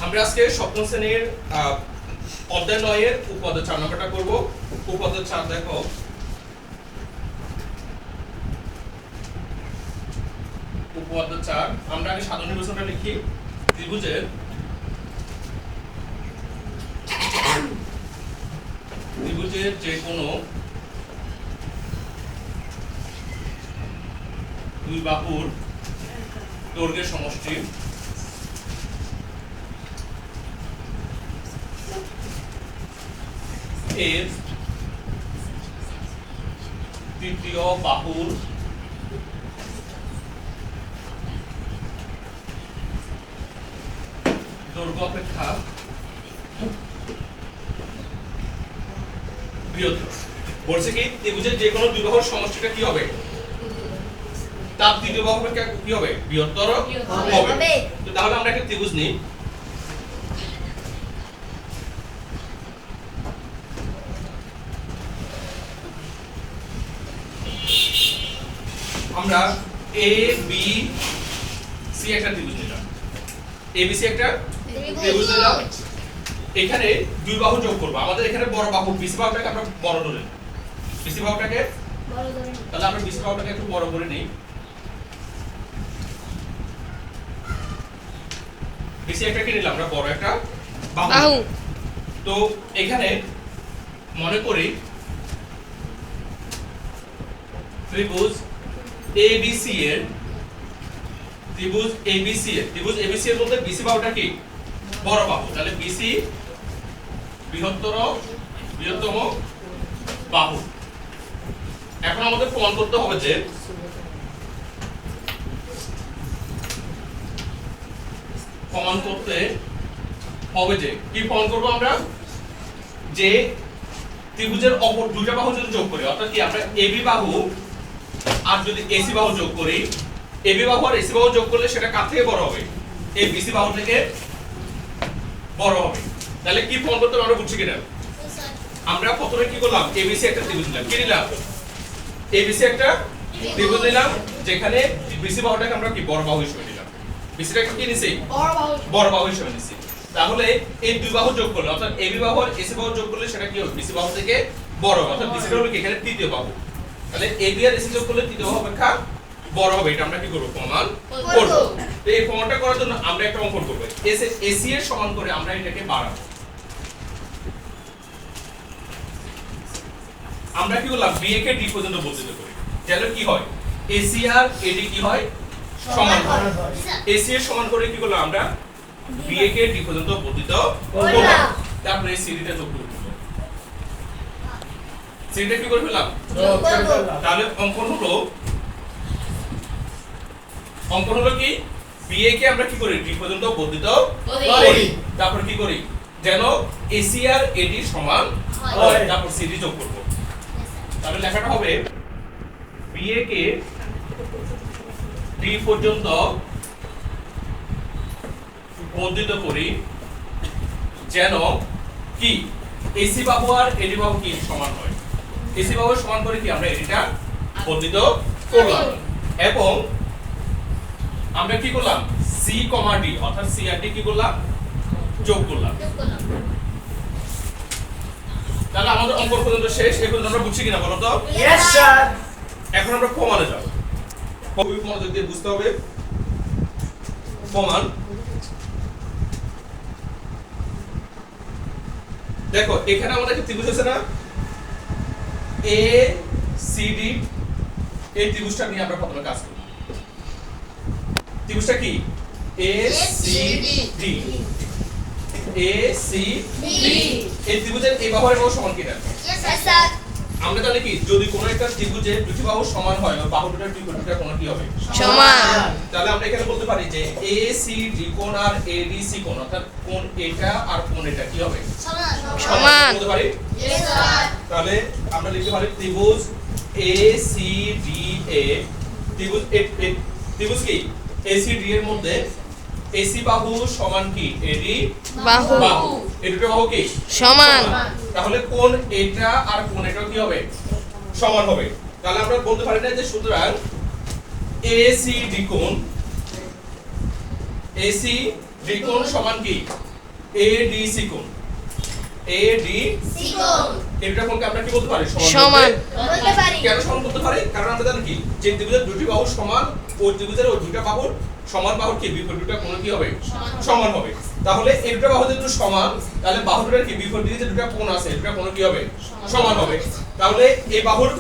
আমরা আজকে সপ্তম শ্রেণীর অধ্যায় 9 এর উপঅধ্যায় 4 নম্বরটা করব। উপঅধ্যায় 4 দেখো, উপঅধ্যায় 4 আমরা আগে সাধারণ নির্বাচনটা লিখি। ত্রিভুজের যে কোনো দুই বাহুর দৈর্ঘ্যের সমষ্টি এর তৃতীয় বাহুর দৈর্ঘ্য অপেক্ষা বৃহত্তর। বলছে কি ত্রিভুজের যে কোনো দুই বাহুর সমষ্টিটা কি হবে? তার তৃতীয় বাহু অপেক্ষা কি হবে? বৃহত্তর হবে। তো তাহলে আমরা একটা ত্রিভুজ নিই। আমরা এ বি সি একটা ত্রিভুজ নিলাম। এ বি সি একটা ত্রিভুজ নিলাম। এখানে দুই বাহু যোগ করব। আমাদের এখানে বড় বাহু বিসি বাহুটাকে আমরা বড় ধরে নিই। বিসি বাহুটাকে বড় ধরে নিই। তাহলে আমরা বিসি বাহুটাকে একটু বড় করে নিই। বিসি একটা কি নিলাম আমরা? বড় একটা বাহু। তো এখানে মনে করি ত্রিভুজ ABC এর ত্রিভুজ ABC এর মধ্যে BC বাহুটা কি? বড় বাহু। তাহলে BC বৃহত্তম বাহু। এখন আমাদের প্রমাণ করতে হবে যে কি প্রমাণ করব আমরা? যে ত্রিভুজের অপর দুটো বাহু যদি যোগ করি, অর্থাৎ কি আমরা AB বাহু আর যদি AC বাহু যোগ করি, AB বাহু আর AC বাহু যোগ করলে সেটা কার থেকে বড় হবে? এই BC বাহু থেকে বড় হবে। তাহলে কি প্রমাণ করতে আমরা বুঝছি কিনা? আমরা প্রথমে কি করলাম? ABC একটা ত্রিভুজ নিলাম। কি নিলাম? ABC একটা ত্রিভুজ নিলাম, যেখানে BC বাহুটাকে আমরা কি বড় বাহু হিসেবে নিলাম। BC টাকে কি নিছি? বড় বাহু হিসেবে নিছি। তাহলে এই দুই বাহু যোগ করলে, অর্থাৎ AB বাহু আর AC বাহু যোগ করলে সেটা কি হবে? BC বাহু থেকে বড় হবে। অর্থাৎ BC টা হলো কি এখানে তৃতীয় বাহু। তাহলে AB আর AC যোগ করলে তৃতীয় বাহু অপেক্ষা বড় হবে। এটা আমরা কি করব? প্রমাণ করব। তো এই প্রমাণটা করার জন্য আমরা একটা অঙ্কন করব। AC এর সমান করে আমরা এটাকে বাড়াবো। আমরা কি করলাম? BA কে D পর্যন্ত বর্ধিত করি। তাহলে কি হয়? AC আর AD কি হয়? সমান হয়। AC এর সমান করে কি করলাম? আমরা BA কে D পর্যন্ত বর্ধিত করলাম। তারপরে CD টা যোগ করে দিলাম। CD টা কি করে ফেললাম? যোগ করে ফেললাম। তাহলে অঙ্কন হলো কি? BA কে আমরা কি করি? D পর্যন্ত বর্ধিত করি। তারপর কি করি? যেন AC আর AD সমান হয়। তারপর CD যোগ করব। তাহলে লেখাটা হবে BA কে D পর্যন্ত বর্ধিত করি, যেন কি AC বাহু আর AD বাহু কি সমান হয়। AC বাহু সমান করে কি আমরা এডিটা বর্ধিত করলাম। এবং আমরা কি করলাম? C, D অর্থাৎ C আর D কি করলাম? যোগ করলাম। তাহলে আমাদের অঙ্ক পর্যন্ত শেষ। এখন আমরা বুঝছি কিনা বলো তো? Yes sir. এখন আমরা প্রমাণে যাব। খুবই মনোযোগ দিয়ে বুঝতে হবে। প্রমাণ দেখো, এখানে আমাদের একটা ত্রিভুজ আছে না? ACD। এই ত্রিভুজটা নিয়ে আমরা প্রথমে কাজ করব। ত্রিভুজটা কি? ACD। এই ত্রিভুজের এই বাহুর বাহু সমান কিনা? স্যার। আমরা তাহলে কি, যদি কোনো একটা ত্রিভুজের দুটি বাহু সমান হয়, বাহু দুটোর বিপরীতটা কোণ কি হবে? সমান। তাহলে আমরা এখানে বলতে পারি যে ACD কোণ আর ADC কোণ, অর্থাৎ কোণ এটা আর কোণ এটা কি হবে? সমান। বলতে পারি? Yes sir. তাহলে আমরা লিখতে পারি ত্রিভুজ ACDA। ত্রিভুজ কি? ACD এর মধ্যে AC বাহু সমান কি? AD বাহু। এই দুটো বাহু কি? সমান। তাহলে কোণ এটা আর কোণ এটা কি হবে? সমান হবে। তাহলে আমরা বলতে পারি না যে সুতরাং ACD কোণ সমান কি? ADC কোণ AD সিকোণ এটা কোণকে আমরা কি বলতে পারি সমান বলতে পারি কেন সমান বলতে পারি কারণ আমরা জানি কি যে ত্রিভুজের দুটি বাহু সমান ও ত্রিভুজের ওই দুটো বাহুর সমান বাহুর কি বিপরীত দুটো কোণ কি হবে সমান হবে তাহলে এই দুটো বাহু যদি সমান তাহলে বাহু দুটোর কি বিপরীত দিকে যে দুটো কোণ আছে দুটো কোণ কি হবে সমান হবে তাহলে এই বাহুর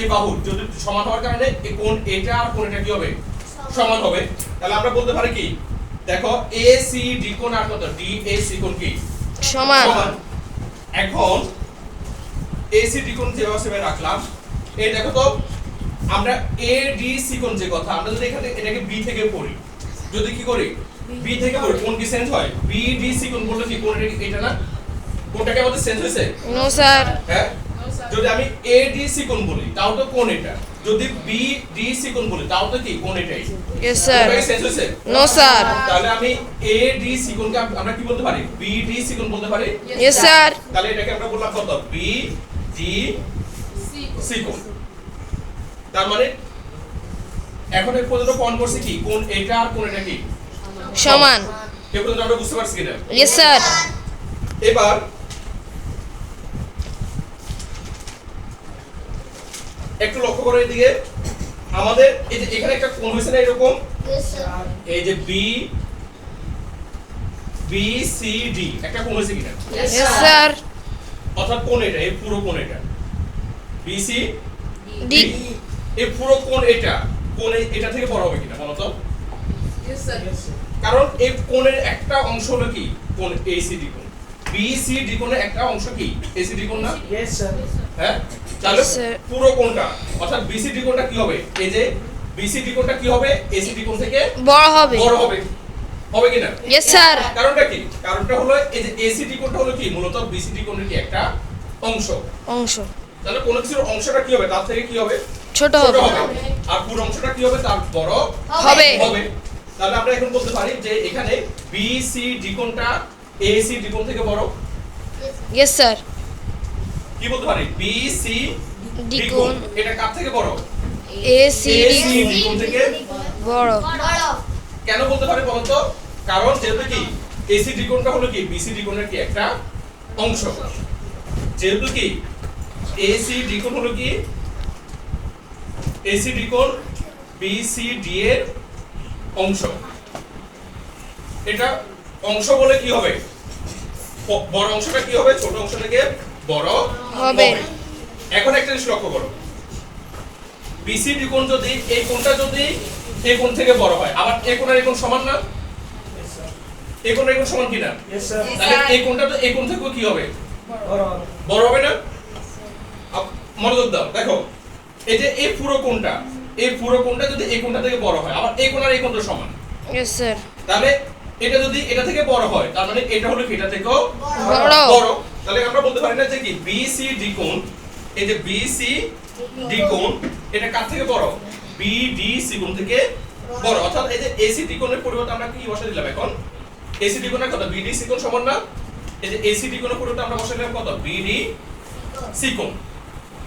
এই বাহুর যদি সমান হওয়ার কারণে এই কোণ এটা আর কোণ এটা কি হবে সমান হবে তাহলে আমরা বলতে পারি কি দেখো ACD কোণ আর কত DAC কোণ কি সমান সমান এখন ACD কোণ যেভাবে রাখলাম এই দেখো তো আমরা ADC কোণ যে কথা আমরা যদি এখানে এটাকে B থেকে পড়ি যদি কি করি B থেকে পড়ি কোণ কি চেঞ্জ হয় BDC কোণ বললে কি কোণ এটা না কোণটাকে আমাদের চেঞ্জ হয়েছে নো স্যার হ্যাঁ যদি আমি ADC কোণ বলি তাও তো কোণ এটা যদি BDC কোণ বলি তাও তো কি কোণ এটাই ইয়েস স্যার কোণটাকে চেঞ্জ হয়েছে নো স্যার তাহলে আমি ADC কোণকে আমরা কি বলতে পারি BDC কোণ বলতে পারি ইয়েস স্যার তাহলে এটাকে আমরা বললাম কত BDC কোণ তার মানে এখন এই পর্যন্ত প্রমাণ করছি কি কোণ এটা আর কোণ এটা কি সমান এই পর্যন্ত আমরা বুঝতে পারছি কিনা ইয়েস স্যার এবার একটু লক্ষ্য করো এদিকে আমাদের এই যে এখানে একটা কোণ হয়েছে না এরকম এই যে BCD একটা কোণ হয়েছে কিনা ইয়েস স্যার অর্থাৎ কোণ এটা এই পুরো কোণ এটা BC ডি এই পুরো কোণ এটা কোণ এটা থেকে বড় হবে কিনা বলো তো কারণ এই কোণের একটা অংশ হলো কি কোণ ACD কোণ BCD কোণের একটা অংশ কি ACD কোণ না Yes, sir. হ্যাঁ তাহলে Yes, sir. পুরো কোণটা অর্থাৎ BCD কোণটা কি হবে এই যে BCD কোণটা কি হবে ACD কোণ থেকে বড় হবে বড় হবে হবে কিনা ইয়েস স্যার কারণটা কি কারণটা হলো এই যে ACD কোণটা হলো কি মূলত BCD কোণের কি একটা অংশ অংশ তাহলে কোন কিছুর অংশটা কি হবে তার থেকে কি হবে ছোট ছোট হবে হবে আর পুরো অংশটা কি হবে তার বড় হবে হবে তাহলে আমরা এখন বলতে পারি যে এখানে BCD কোণটা ACD কোণ থেকে বড় ইয়েস স্যার কি বলতে পারি BCD ডি কোণ কোণ এটা কার থেকে বড় ACD ACD কোণ থেকে বড় কেন বলতে পারি বলতো কারণ যেহেতু কি ACD কোণটা হলো কি BCD কোণের কি একটা অংশ যেহেতু কি ACD কোণ হলো কি ACD কোণ BCD এর অংশ এটা অংশ বলে কি হবে বড় অংশটা কি হবে ছোট অংশ থেকে বড় হবে। এখন একটা জিনিস লক্ষ্য করো BCD কোণ যদি এই কোণটা যদি এই কোণ থেকে বড় হয় আবার এই কোণ আর এই কোণ সমান না এই কোণ আর এই কোণ সমান কি না Yes, sir. তাহলে এই কোণটা তো এই কোণ থেকেও কি হবে Boro. বড় হবে না মনোযোগ দাও দেখো এই যে এই পুরো কোণটা যদি এই কোণটা থেকে বড় হয় আবার এই কোণ আর এই কোণ তো সমান ইয়েস স্যার তাহলে এটা যদি এটা থেকে বড় হয় তার মানে এটা হলো কি এটা থেকেও বড় বড় তাহলে আমরা বলতে পারি না যে কি BCD কোণ এই যে BCD কোণ এটা কার থেকে বড় BDC কোণ থেকে বড় অর্থাৎ এই যে ACD কোণের পরিবর্তে আমরা কি বসা দিলাম এখন ACD কোণের কত BDC কোণ সমান না এই যে ACD কোণের পরিবর্তে আমরা বসা দিলাম কত BDC কোণ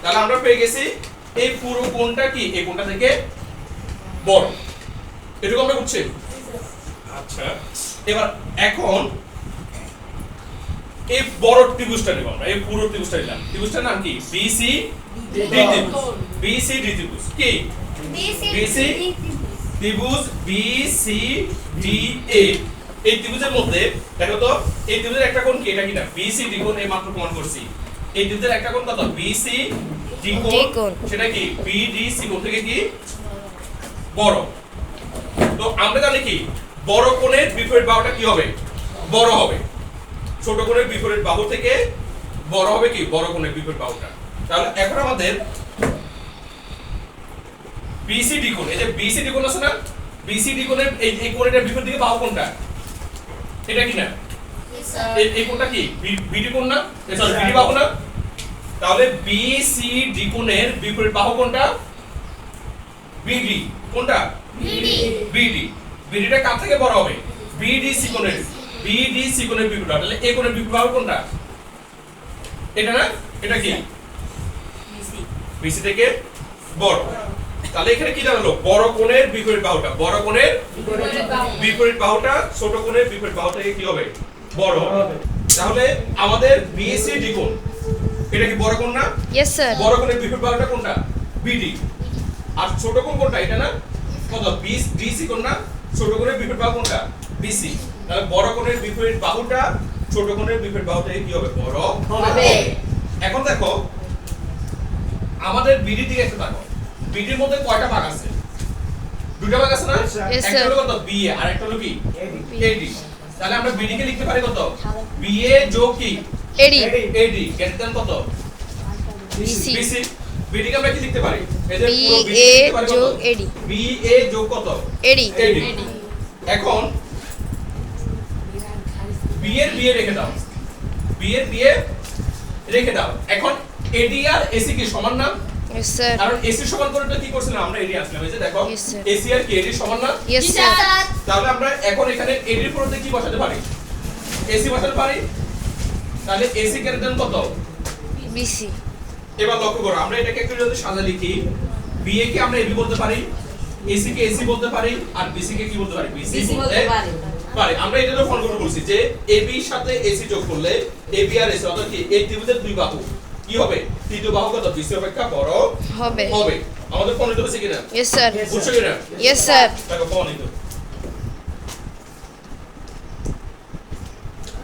তাহলে আমরা পেয়ে গেছি এই পুরো কোণটা কি এই কোণটা থেকে বড় এটুকু আমরা বুঝছি আচ্ছা এবার এখন এই বড় ত্রিভুজটা নেব আমরা এই পুরো ত্রিভুজটা নিলাম ত্রিভুজটার নাম কি BCD ত্রিভুজ BCD ত্রিভুজ কি ত্রিভুজ BCDA এই ত্রিভুজের মধ্যে দেখো তো এই ত্রিভুজের একটা কোণ কি এটা কি না BCD কোণ এই মাত্র প্রমাণ করছি এই ত্রিভুজের একটা কোণ কত BCD কোণ সেটা কি BDC কোণ থেকে কি বড় তো আমরা জানি কি বড় কোণের বিপরীত বাহুটা কি হবে বড় হবে ছোট কোণের বিপরীত বাহু থেকে বড় হবে কি বড় কোণের বিপরীত বাহুটা তাহলে এখন আমাদের BCD কোণ এই যে BCD কোণ আছে না BCD কোণের এই কোণের বিপরীত দিকে বাহু কোনটা এটা কি না এই কোণটা কি BD কোণ না সরি BD বাহু না তাহলে BCD কোণের বিপরীত বাহু কোনটা BD কোনটা BD টা কার থেকে বড় হবে BDC কোণের বিপরীত তাহলে এই কোণের বিপরীত বাহু কোনটা এটা না এটা কি BC থেকে বড় তাহলে এখানে কি দাঁড়ালো বড় কোণের বিপরীত বাহুটা বড় কোণের বিপরীত বাহুটা ছোট কোণের বিপরীত বাহু থেকে কি হবে বড় হবে। তাহলে আমাদের বিএসি কোণ এটা কি বড় কোণ না? Yes sir. বড় কোণের বিপরীত বাহুটা কোনটা? বিডি। আর ছোট কোণ কোনটা? এটা না? কত? বিসি কোণ না? ছোট কোণের বিপরীত বাহু কোনটা? বিসি। তাহলে বড় কোণের বিপরীত বাহুটা ছোট কোণের বিপরীত বাহুটা কি হবে? বড় হবে। এখন দেখো আমাদের বিডি দিকে একটু তাকাও। বিডির মধ্যে কয়টা ভাগ আছে? দুটো ভাগ আছে না? Yes, একটা sir. হলো কত? বিএ আর একটা হলো কি? এডি। তাহলে আমরা বিডি কে লিখতে পারি কত? বিএ যোগ কি? এডি। এডি গ্রেটার দ্যান কত? বিসি। বিসি। বিডি কে আমরা কি লিখতে পারি? এই যে পুরো বিডি বিএ লিখতে পারি কত? যোগ এডি। বিএ যোগ কত? এডি। এডি। এখন বিএ রেখে দাও। বিএ রেখে দাও। এখন এডি আর এসি কি সমান না? Yes sir. কারণ এসি সমান করে তো কি করছিলাম আমরা? এডি আসলাম। এই যে দেখো Yes, sir. এসি আর কি এডি সমান না? Yes sir. তাহলে আমরা এখন এখানে এডির পরিবর্তে কি বসাতে পারি? এসি বসাতে পারি। তাহলে এসি গ্রেটার দ্যান কত? বিসি। এবার লক্ষ্য করো আমরা এটাকে একটু যদি সাজা লিখি, বিএ কে আমরা এবি বলতে পারি, এসি কে এসি বলতে পারি, আর বিসি কে কি বলতে পারি? বিসি বলতে পারি। আমরা এটা তো ফোন করে বলছি যে এবি এর সাথে এসি যোগ করলে এবি আর এসি অর্থাৎ কি এই ত্রিভুজের দুই বাহু কি হবে? তৃতীয় বাহু কত? বিসি অপেক্ষা বড় হবে। হবে। আমাদের প্রমাণিত হয়েছে কিনা? Yes sir. বুঝছো কিনা? Yes sir. দেখো প্রমাণিত।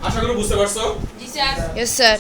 আশা করি বুঝতে পারছো? Yes sir.